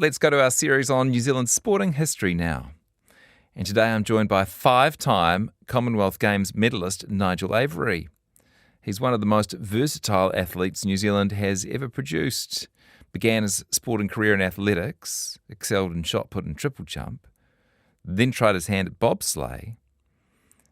let's go to our series on New Zealand sporting history now. And today I'm joined by 5-time Commonwealth Games medalist Nigel Avery. He's one of the most versatile athletes New Zealand has ever produced. Began his sporting career in athletics, excelled in shot put and triple jump, then tried his hand at bobsleigh,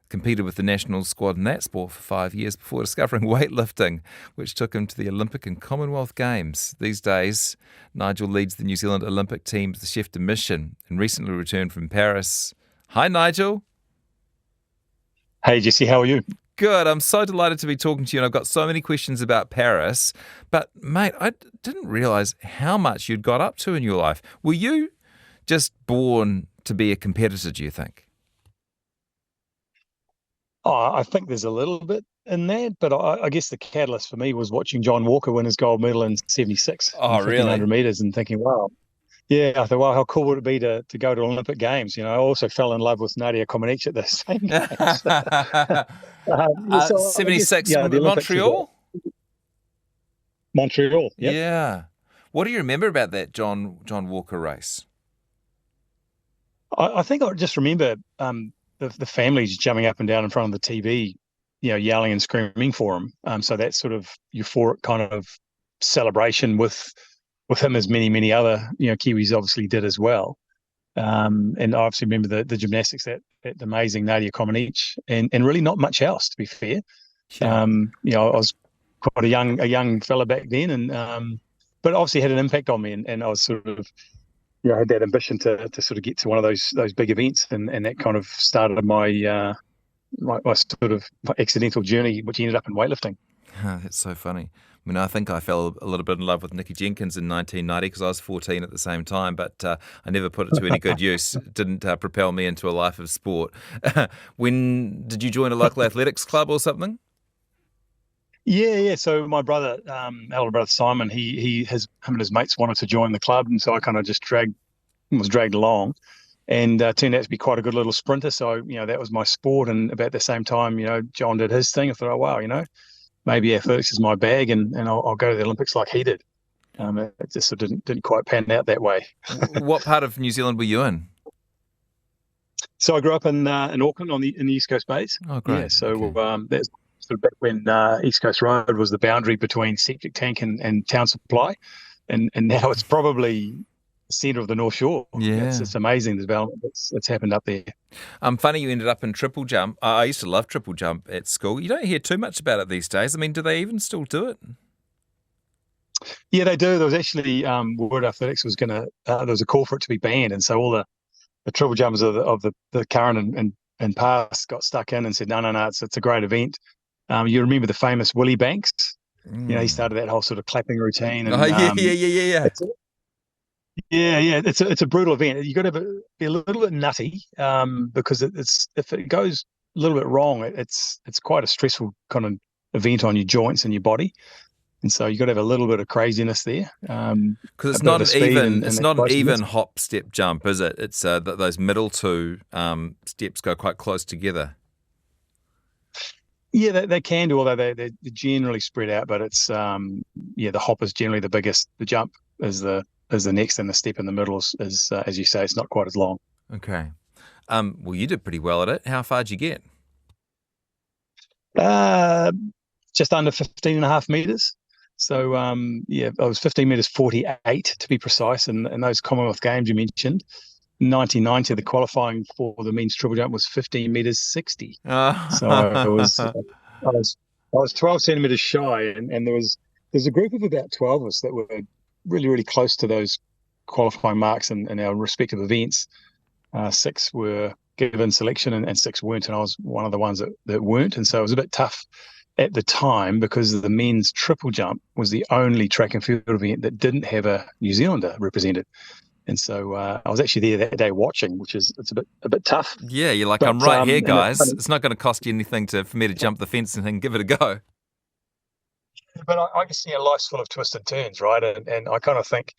competed with the national squad in that sport for 5 years before discovering weightlifting, which took him to the Olympic and Commonwealth Games. These days, Nigel leads the New Zealand Olympic team as the chef de mission and recently returned from Paris. Hi, Nigel. Hey, Jesse, how are you? Good. I'm so delighted to be talking to you, and I've got so many questions about Paris. But, mate, I didn't realise how much you'd got up to in your life. Were you just born to be a competitor, do you think? Oh, I think there's a little bit in that, but I guess the catalyst for me was watching John Walker win his gold medal in '76 Oh, in 1500 really? metres and thinking, wow. Yeah, I thought, wow, how cool would it be to go to Olympic Games? You know, I also fell in love with Nadia Comaneci at the same games. So I guess, 76 yeah, the Olympics was Montreal? Montreal. Yep. Yeah. What do you remember about that John Walker race? I think I just remember the families jumping up and down in front of the TV, you know, yelling and screaming for him. So that sort of euphoric kind of celebration with him, as many other, you know, Kiwis obviously did as well. And I obviously remember the gymnastics, that amazing Nadia Comaneci, and really not much else, to be fair. Yeah. You know, I was quite a young fella back then, and but obviously had an impact on me, and I was sort of, you know, had that ambition to sort of get to one of those big events, and that kind of started my my sort of accidental journey, which ended up in weightlifting. That's so funny. I mean, I think I fell a little bit in love with Nikki Jenkins in 1990 because I was 14 at the same time, but I never put it to any good use. It didn't propel me into a life of sport. When did you join a local athletics club or something? Yeah. So my brother, elder brother Simon, him and his mates wanted to join the club, and so I kind of just was dragged along, and turned out to be quite a good little sprinter. So, you know, that was my sport, and about the same time, you know, John did his thing. I thought, oh wow, you know, maybe athletics is my bag, and I'll go to the Olympics like he did. It just sort of didn't quite pan out that way. What part of New Zealand were you in? So I grew up in Auckland in the East Coast Bays. Oh, great. Yeah, so Okay. that's sort of back when East Coast Road was the boundary between septic tank and town supply, and now it's probably the centre of the North Shore. Yeah. It's amazing the development that's happened up there. Funny you ended up in triple jump. I used to love triple jump at school. You don't hear too much about it these days. I mean, do they even still do it? Yeah, they do. There was actually World Athletics was going to there was a call for it to be banned, and so all the triple jumpers of the current and past got stuck in and said, no, it's a great event. You remember the famous Willie Banks? You know, he started that whole sort of clapping routine. And, Oh, yeah. it's a brutal event. You got to be a little bit nutty because if it goes a little bit wrong, it's quite a stressful kind of event on your joints and your body. And so you got to have a little bit of craziness there. Because it's a bit not of speed it's and not an explosiveness. even hop step jump, is it? It's those middle two steps go quite close together. Yeah, they can do, although they're generally spread out. But it's the hop is generally the biggest. The jump is the next, and the step in the middle is as you say, it's not quite as long. Okay. Well, you did pretty well at it. How far did you get? Just under 15 and a half meters. So I was 15 meters 48 to be precise. And those Commonwealth Games you mentioned, 1990, the qualifying for the men's triple jump was 15 meters 60. So I was 12 centimeters shy, and there's a group of about 12 of us that were really, really close to those qualifying marks in our respective events. 6 were given selection and 6 weren't, and I was one of the ones that weren't. And so it was a bit tough at the time because the men's triple jump was the only track and field event that didn't have a New Zealander represented. And so I was actually there that day watching, it's a bit tough. Yeah, you're like, But, I'm right here, guys. and It's not going to cost you anything for me to jump the fence and give it a go. But I just, you know, life's full of twists and turns, right? And I kind of think,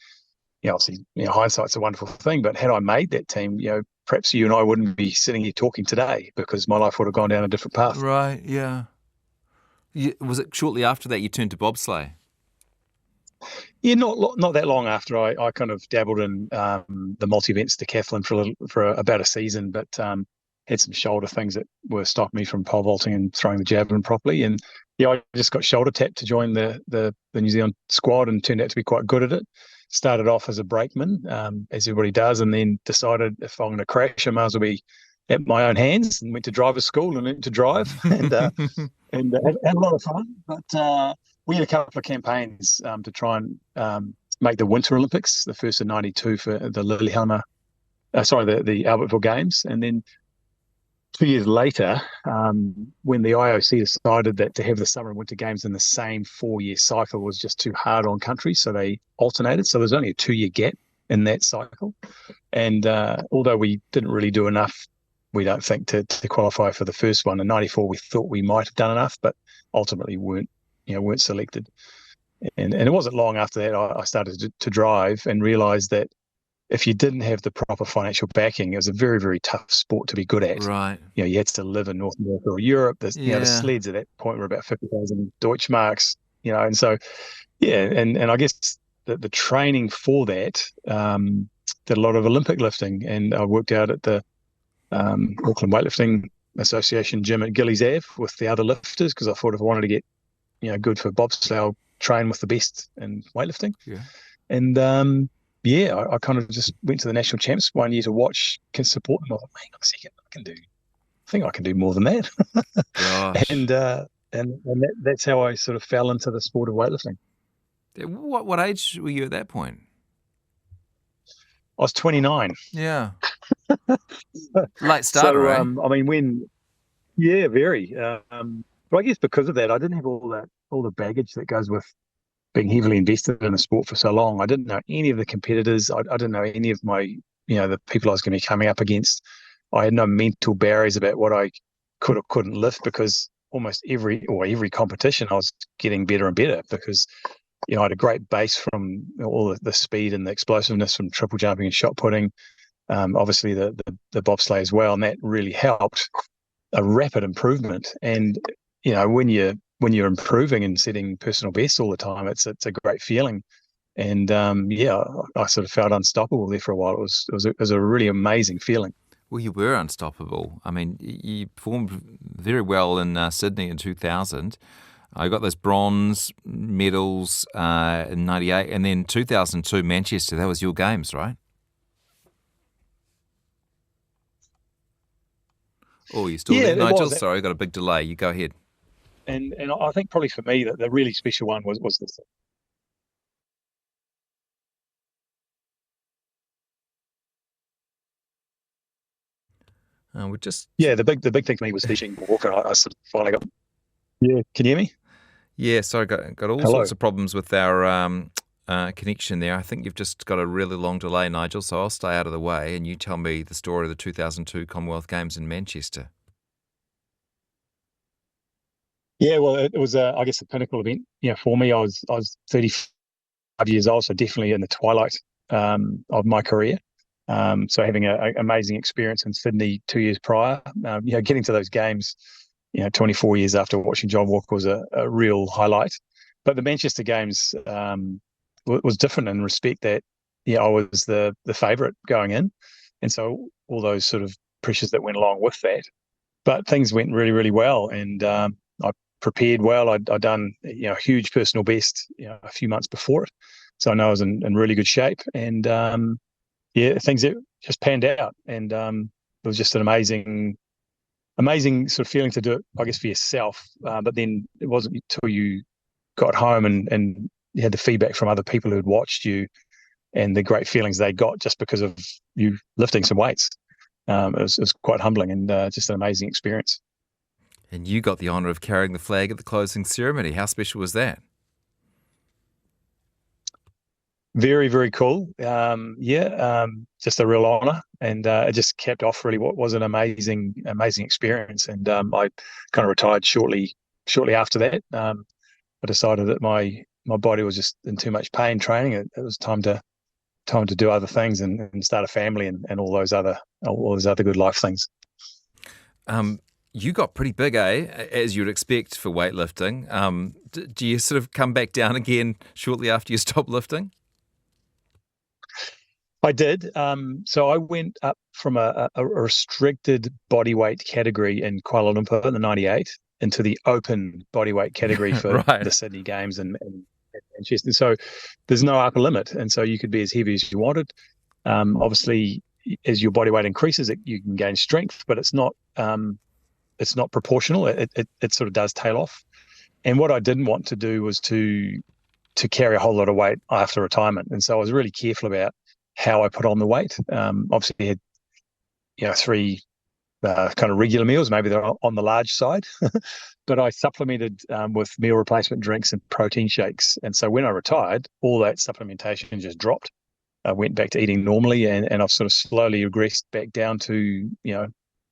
you know, obviously, you know, hindsight's a wonderful thing, but had I made that team, you know, perhaps you and I wouldn't be sitting here talking today because my life would have gone down a different path. Right, yeah. Was it shortly after that you turned to bobsleigh? Yeah, not that long after I kind of dabbled in the multi-events decathlon for about a season, but had some shoulder things that were stopping me from pole vaulting and throwing the javelin properly. And yeah, I just got shoulder tapped to join the New Zealand squad and turned out to be quite good at it. Started off as a brakeman, as everybody does, and then decided if I'm going to crash, I might as well be at my own hands, and went to driver's school and learned to drive and had a lot of fun. But we had a couple of campaigns to try and make the Winter Olympics, the first in '92 for the Lillehammer, the Albertville Games, and then 2 years later, when the IOC decided that to have the Summer and Winter Games in the same 4-year cycle was just too hard on countries, so they alternated. So there's only a 2-year gap in that cycle, and although we didn't really do enough, we don't think to qualify for the first one in '94, we thought we might have done enough, but ultimately weren't selected. And it wasn't long after that I started to drive and realised that if you didn't have the proper financial backing, it was a very, very tough sport to be good at. Right. You had to live in North America or Europe. The sleds at that point were about 50,000 Deutschmarks, and so, and I guess the training for that did a lot of Olympic lifting, and I worked out at the Auckland Weightlifting Association gym at Gillies Ave with the other lifters, because I thought if I wanted to get good for bobsleigh, I'll train with the best in weightlifting. Yeah. And I kind of just went to the national champs one year to watch, can support them. I thought, hang on a second, I think I can do more than that. Gosh. and that's how I sort of fell into the sport of weightlifting. What age were you at that point? I was 29. Yeah. Late starter, eh? Very. But I guess because of that, I didn't have all the baggage that goes with being heavily invested in a sport for so long. I didn't know any of the competitors. I didn't know any of my, the people I was going to be coming up against. I had no mental barriers about what I could or couldn't lift, because almost every competition I was getting better and better, because I had a great base from all the speed and the explosiveness from triple jumping and shot putting. Obviously the bobsleigh as well, and that really helped a rapid improvement. And when you're improving and setting personal bests all the time, it's a great feeling. And I sort of felt unstoppable there for a while. It was a really amazing feeling. Well, you were unstoppable. I mean, you performed very well in Sydney in 2000. You got those bronze medals in '98, and then 2002 Manchester. That was your games, right? Oh, you still there, Nigel? Sorry, I got a big delay. You go ahead. And I think probably for me that the really special one was this. The big thing for me was teaching walk, and I sort of finally got. Yeah, can you hear me? Yeah, sorry, got all sorts of problems with our connection there. I think you've just got a really long delay, Nigel. So I'll stay out of the way, and you tell me the story of the 2002 Commonwealth Games in Manchester. Yeah, well, it was, I guess, a pinnacle event. For me, I was 35 years old, so definitely in the twilight of my career. So having an amazing experience in Sydney 2 years prior, getting to those games, 24 years after watching John Walker was a real highlight. But the Manchester Games was different in respect that, I was the favourite going in, and so all those sort of pressures that went along with that. But things went really, really well, and I prepared well. I'd done a huge personal best a few months before it, so I know I was in really good shape, and things just panned out, and it was just an amazing sort of feeling to do it, I guess, for yourself. But then it wasn't until you got home and you had the feedback from other people who had watched you and the great feelings they got just because of you lifting some weights. It was quite humbling and just an amazing experience. And you got the honour of carrying the flag at the closing ceremony. How special was that? Very, very cool. Just a real honour, and it just capped off really what was an amazing experience. And I kind of retired shortly after that. I decided that my body was just in too much pain training. It was time to do other things and start a family and all those other good life things. You got pretty big, as you'd expect for weightlifting. Do you sort of come back down again shortly after you stop lifting? I did. So I went up from a restricted bodyweight category in Kuala Lumpur in the 98 into the open bodyweight category for Right. the Sydney Games and Manchester. And so there's no upper limit. And so you could be as heavy as you wanted. Obviously, as your body weight increases, you can gain strength, but it's not proportional. It sort of does tail off. And what I didn't want to do was to carry a whole lot of weight after retirement. And so I was really careful about how I put on the weight. Obviously, I had three kind of regular meals. Maybe they're on the large side, but I supplemented with meal replacement drinks and protein shakes. And so when I retired, all that supplementation just dropped. I went back to eating normally, and I've sort of slowly regressed back down to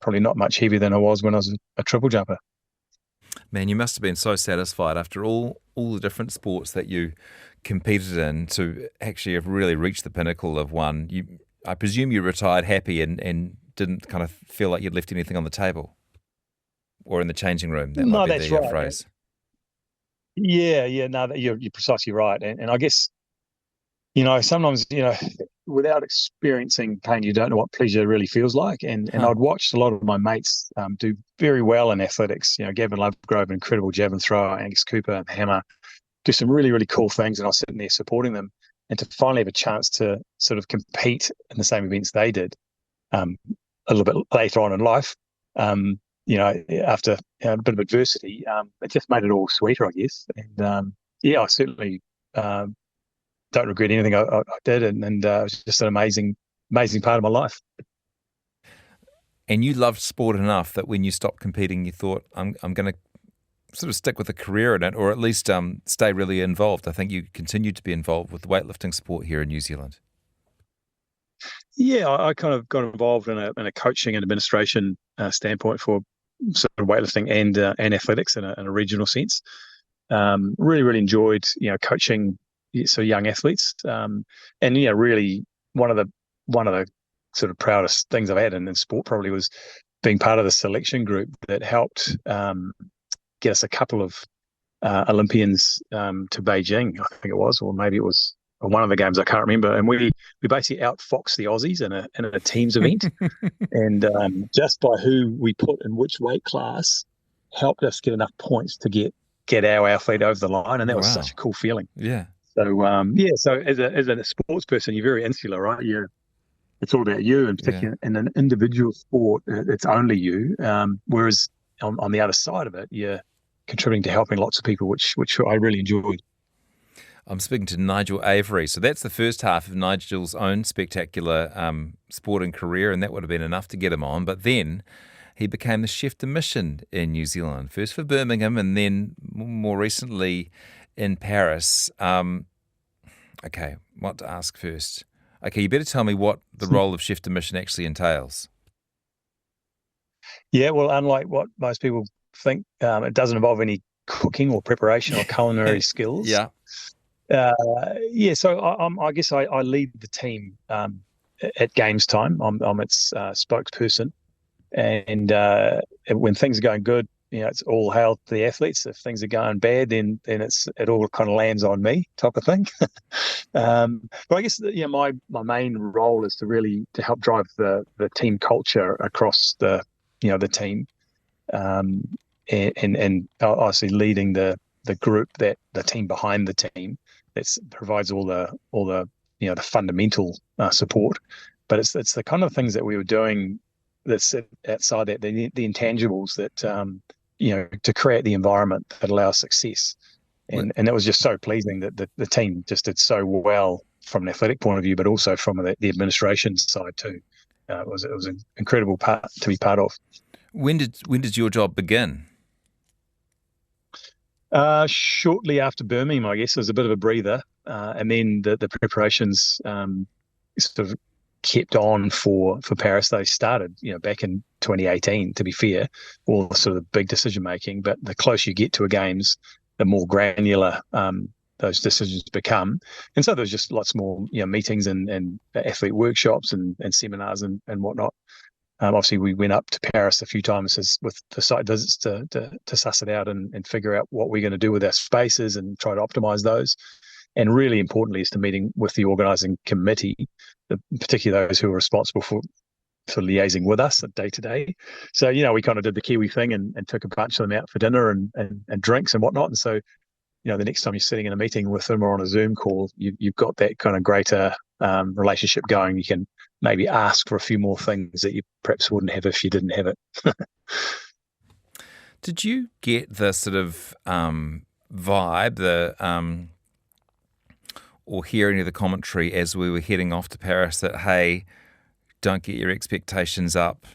probably not much heavier than I was when I was a triple jumper. Man, you must have been so satisfied after all the different sports that you competed in to actually have really reached the pinnacle of one. I presume you retired happy and didn't kind of feel like you'd left anything on the table or in the changing room. That might No, be that's the right. phrase. Yeah, no, you're precisely right. And I guess, sometimes, without experiencing pain, you don't know what pleasure really feels like. And Huh. I'd watched a lot of my mates do very well in athletics. Gavin Lovegrove, incredible javelin thrower, Angus Cooper, hammer, do some really, really cool things. And I was sitting there supporting them. And to finally have a chance to sort of compete in the same events they did a little bit later on in life, after a bit of adversity, it just made it all sweeter, I guess. And I certainly don't regret anything I did, and it was just an amazing part of my life. And you loved sport enough that when you stopped competing, you thought, I'm going to sort of stick with a career in it, or at least stay really involved. I think you continued to be involved with the weightlifting sport here in New Zealand. Yeah, I kind of got involved in a coaching and administration standpoint for sort of weightlifting and athletics in a regional sense. Really, really enjoyed coaching so young athletes, and really one of the sort of proudest things I've had in sport probably was being part of the selection group that helped get us a couple of Olympians to Beijing, I think it was, or maybe it was one of the games, I can't remember. And we basically outfoxed the Aussies in a teams event, and just by who we put in which weight class helped us get enough points to get our athlete over the line, and that was such Wow. a cool feeling. Yeah. So so as a sports person, you're very insular, right? It's all about you, and Yeah. particularly in an individual sport, it's only you. Whereas on the other side of it, you're contributing to helping lots of people, which I really enjoyed. I'm speaking to Nigel Avery. So that's the first half of Nigel's own spectacular sporting career, and that would have been enough to get him on. But then he became the chef de mission in New Zealand, first for Birmingham and then more recently in Paris. Okay, what to ask first? Okay, you better tell me what the role of chef de mission actually entails. Yeah, well, unlike what most people think, it doesn't involve any cooking or preparation or culinary skills. Yeah. So I guess I lead the team at games time. I'm its spokesperson, and when things are going good, it's all hail to the athletes. If things are going bad, then it all kind of lands on me, type of thing. But I guess my main role is to help drive the team culture across the team, and obviously leading the group, that the team behind the team that provides all the the fundamental support. But it's the kind of things that we were doing that sit outside that, the intangibles that to create the environment that allows success. And that was just so pleasing that the team just did so well from an athletic point of view, but also from the administration side too. It was an incredible part to be part of. When did your job begin? Shortly after Birmingham, I guess, it was a bit of a breather, and then the preparations sort of kept on for Paris. They started, back in 2018. To be fair, all the sort of big decision making, but the closer you get to a games, the more granular those decisions become. And so there's just lots more, meetings and athlete workshops and seminars and whatnot. Obviously, we went up to Paris a few times with the site visits to suss it out and figure out what we're going to do with our spaces and try to optimize those. And really importantly is to meeting with the organising committee, particularly those who are responsible for liaising with us day to day. So, we kind of did the Kiwi thing and took a bunch of them out for dinner and drinks and whatnot. And so, the next time you're sitting in a meeting with them or on a Zoom call, you've got that kind of greater relationship going. You can maybe ask for a few more things that you perhaps wouldn't have if you didn't have it. Did you get the sort of vibe, or hear any of the commentary as we were heading off to Paris that, hey, don't get your expectations up?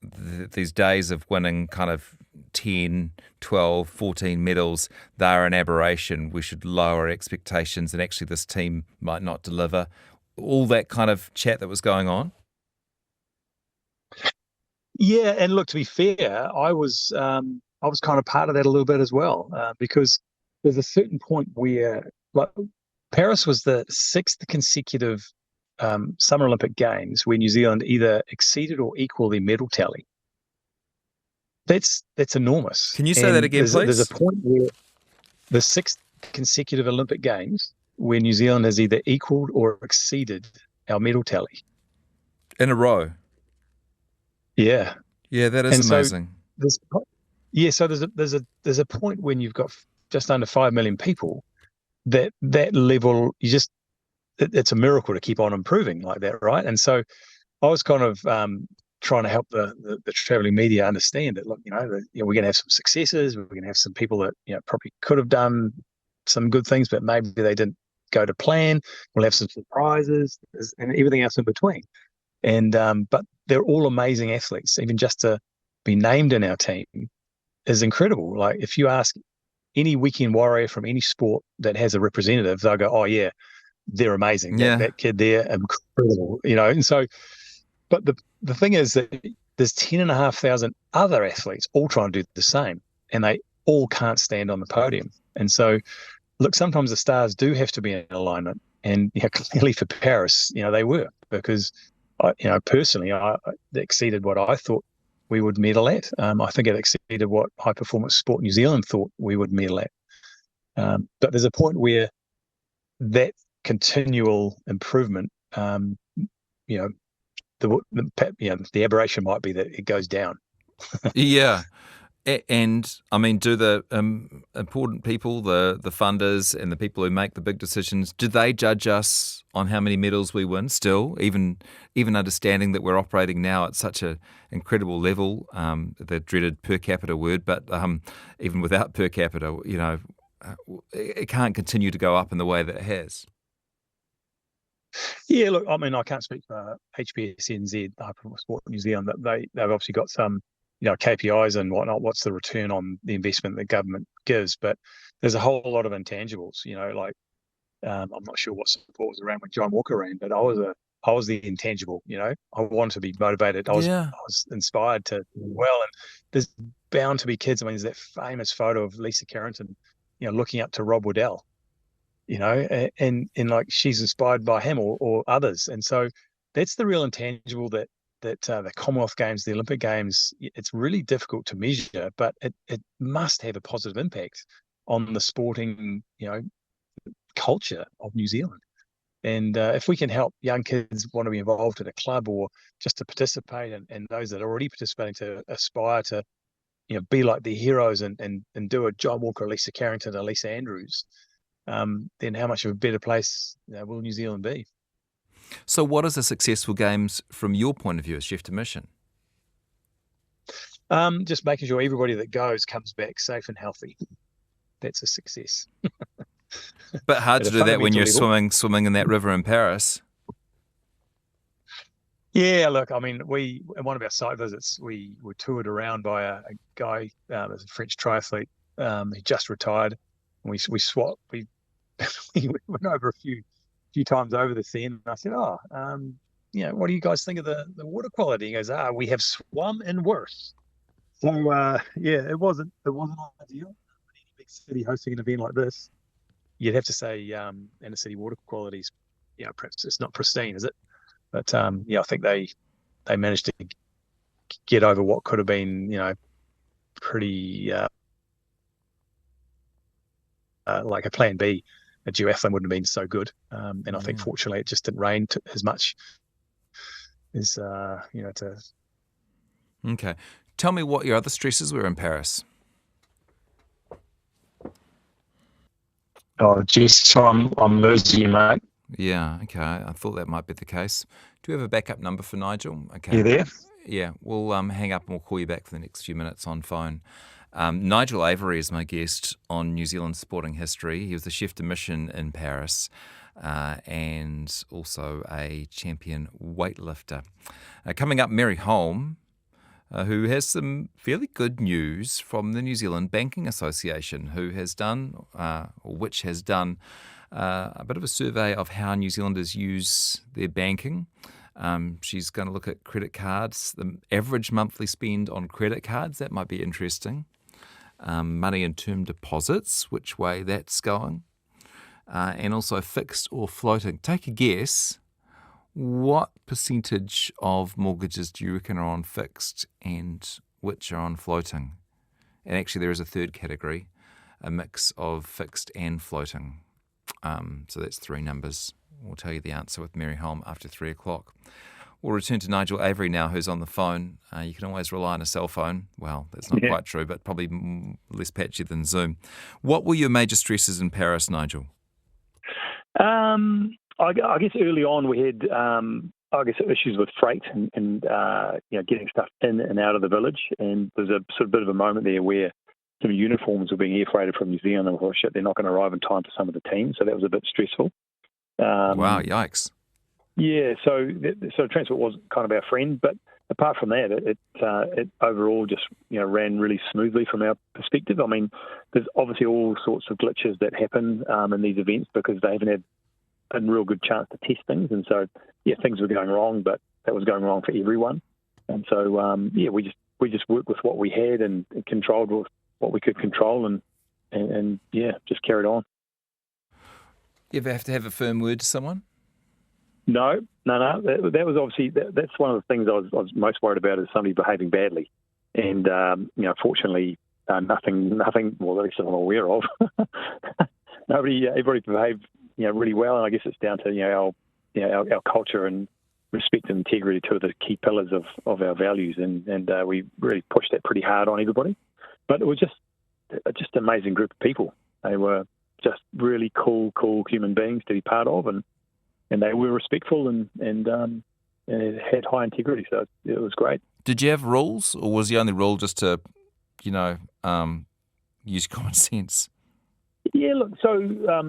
These days of winning kind of 10, 12, 14 medals, they're an aberration. We should lower expectations, and actually this team might not deliver. All that kind of chat that was going on? Yeah, and look, to be fair, I was kind of part of that a little bit as well, because there's a certain point where, like, Paris was the 6th consecutive Summer Olympic Games where New Zealand either exceeded or equaled their medal tally. That's enormous. Can you say that again, please? There's a point where the 6th consecutive Olympic Games where New Zealand has either equaled or exceeded our medal tally in a row. Yeah, that is amazing. So there's a point when you've got just under 5 million people that level, it's a miracle to keep on improving like that, right? And so I was kind of trying to help the traveling media understand that, look, we're going to have some successes, we're going to have some people that probably could have done some good things, but maybe they didn't go to plan. We'll have some surprises and everything else in between. And but they're all amazing athletes. Even just to be named in our team is incredible. Like, if you ask any weekend warrior from any sport that has a representative, they'll go, "Oh yeah, they're amazing. Yeah. That kid there, incredible." And so, but the thing is that there's 10,500 other athletes all trying to do the same, and they all can't stand on the podium. And so, look, sometimes the stars do have to be in alignment, and clearly for Paris, they were, because personally, I exceeded what I thought we would medal at. I think it exceeded what High Performance Sport New Zealand thought we would medal at. But there's a point where that continual improvement, the aberration might be that it goes down. Yeah. And I mean, do the important people, the funders and the people who make the big decisions, do they judge us on how many medals we win still, even understanding that we're operating now at such an incredible level, the dreaded per capita word, but even without per capita, it can't continue to go up in the way that it has? Yeah, look, I mean, I can't speak for HPSNZ, High Performance Sport New Zealand, but they've obviously got some KPIs and whatnot. What's the return on the investment that government gives? But there's a whole lot of intangibles. Like I'm not sure what support was around when John Walker ran, but I was the intangible. I wanted to be motivated. I was inspired to do well. And there's bound to be kids. I mean, there's that famous photo of Lisa Carrington, looking up to Rob Waddell. And like she's inspired by him or others. And so that's the real intangible that the Commonwealth Games, the Olympic Games, it's really difficult to measure, but it must have a positive impact on the sporting, culture of New Zealand. And if we can help young kids want to be involved in a club or just to participate, and those that are already participating to aspire to, be like the heroes and do a John Walker, Lisa Carrington, and Lisa Andrews, then how much of a better place will New Zealand be? So what is a successful Games from your point of view as chef de mission? Just making sure everybody that goes comes back safe and healthy. That's a success. But hard to do that when you're swimming in that river in Paris. Yeah, look, I mean, in one of our site visits, we were toured around by a guy, a French triathlete. He just retired. And we swapped. We went over a few times over the sea, and I said, what do you guys think of the water quality? He goes, we have swum in worse. So it wasn't ideal. Any big city hosting an event like this, you'd have to say inner city water quality is, perhaps it's not pristine, is it? But I think they they managed to get over what could have been, pretty like a plan B. A duathlon wouldn't have been so good, and I think fortunately it just didn't rain as much as to. Okay, tell me what your other stresses were in Paris. Oh, geez, so I'm losing you, mate. Yeah, okay. I thought that might be the case. Do you have a backup number for Nigel? Okay. You there? Yeah, we'll hang up and we'll call you back for the next few minutes on phone. Nigel Avery is my guest on New Zealand Sporting History. He was the chef de mission in Paris and also a champion weightlifter. Coming up, Mary Holm, who has some fairly good news from the New Zealand Banking Association, which has done a bit of a survey of how New Zealanders use their banking. She's going to look at credit cards, the average monthly spend on credit cards. That might be interesting. Money and term deposits, which way that's going. And also fixed or floating. Take a guess. What percentage of mortgages do you reckon are on fixed and which are on floating? And actually there is a third category, a mix of fixed and floating. So that's three numbers. We'll tell you the answer with Mary Holm after 3 o'clock. We'll return to Nigel Avery now, who's on the phone. You can always rely on a cell phone. Well, that's not quite true, but probably less patchy than Zoom. What were your major stresses in Paris, Nigel? I guess early on we had, issues with freight and getting stuff in and out of the village. And there's a sort of bit of a moment there where some uniforms were being air freighted from New Zealand, and thought, shit, they're not going to arrive in time for some of the teams. So that was a bit stressful. Wow, yikes. Yeah, so transport was kind of our friend, but apart from that, it overall just ran really smoothly from our perspective. I mean, there's obviously all sorts of glitches that happen in these events because they haven't had a real good chance to test things, and so things were going wrong, but that was going wrong for everyone. And so we just worked with what we had and controlled with what we could control, and just carried on. You ever have to have a firm word to someone? No. That was obviously that's one of the things I was most worried about, is somebody behaving badly, and fortunately nothing. Well, at least I'm aware of. Everybody behaved really well, and I guess it's down to our culture and respect and integrity, two of the key pillars of our values, and we really pushed that pretty hard on everybody. But it was just an amazing group of people. They were just really cool human beings to be part of, and they were respectful and had high integrity, so it was great. Did you have rules, or was the only rule just to, use common sense? Yeah, look, so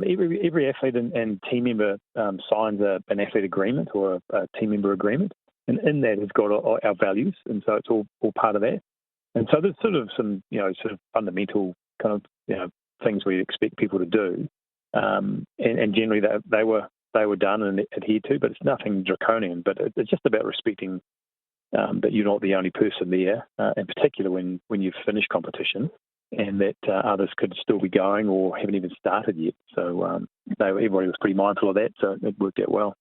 every athlete and team member signs an athlete agreement or a team member agreement, and in that has got our values, and so it's all part of that. And so there's sort of some, sort of fundamental kind of, things we expect people to do, and generally they were done and adhered to, but it's nothing draconian. But it's just about respecting that you're not the only person there, in particular when you've finished competition, and that others could still be going or haven't even started yet. So everybody was pretty mindful of that, so it worked out well.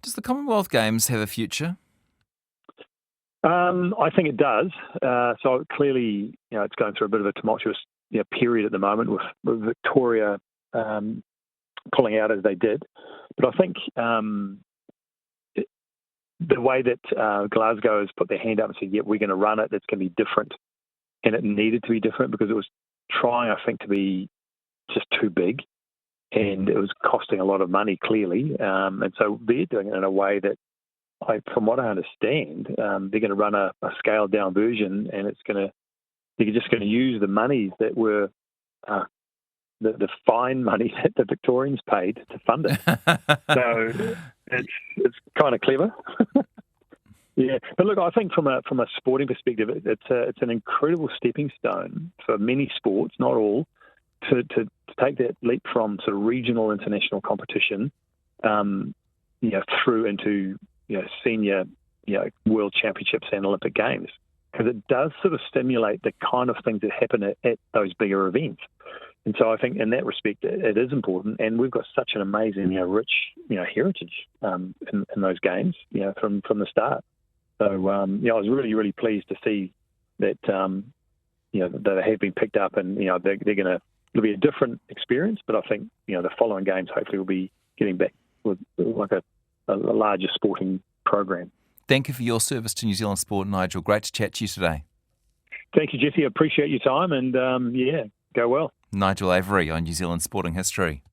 Does the Commonwealth Games have a future? I think it does. So clearly, it's going through a bit of a tumultuous period at the moment with Victoria pulling out as they did. But I think the way that Glasgow has put their hand up and said, we're going to run it, it's going to be different. And it needed to be different because it was trying, I think, to be just too big. And it was costing a lot of money, clearly. And so they're doing it in a way that, from what I understand, they're going to run a scaled-down version, and they're just going to use the monies that were the fine money that the Victorians paid to fund it. So it's kind of clever. Yeah, but look, I think from a sporting perspective, it's an incredible stepping stone for many sports, not all, to take that leap from sort of regional international competition, through into senior world championships and Olympic Games, because it does sort of stimulate the kind of things that happen at those bigger events. And so I think in that respect, it is important, and we've got such an amazing, rich, heritage in those games, from the start. So I was really, really pleased to see that that they have been picked up, and they're going to. It'll be a different experience, but I think the following games hopefully will be getting back with like a larger sporting program. Thank you for your service to New Zealand sport, Nigel. Great to chat to you today. Thank you, Jesse. I appreciate your time, and go well. Nigel Avery on New Zealand Sporting History.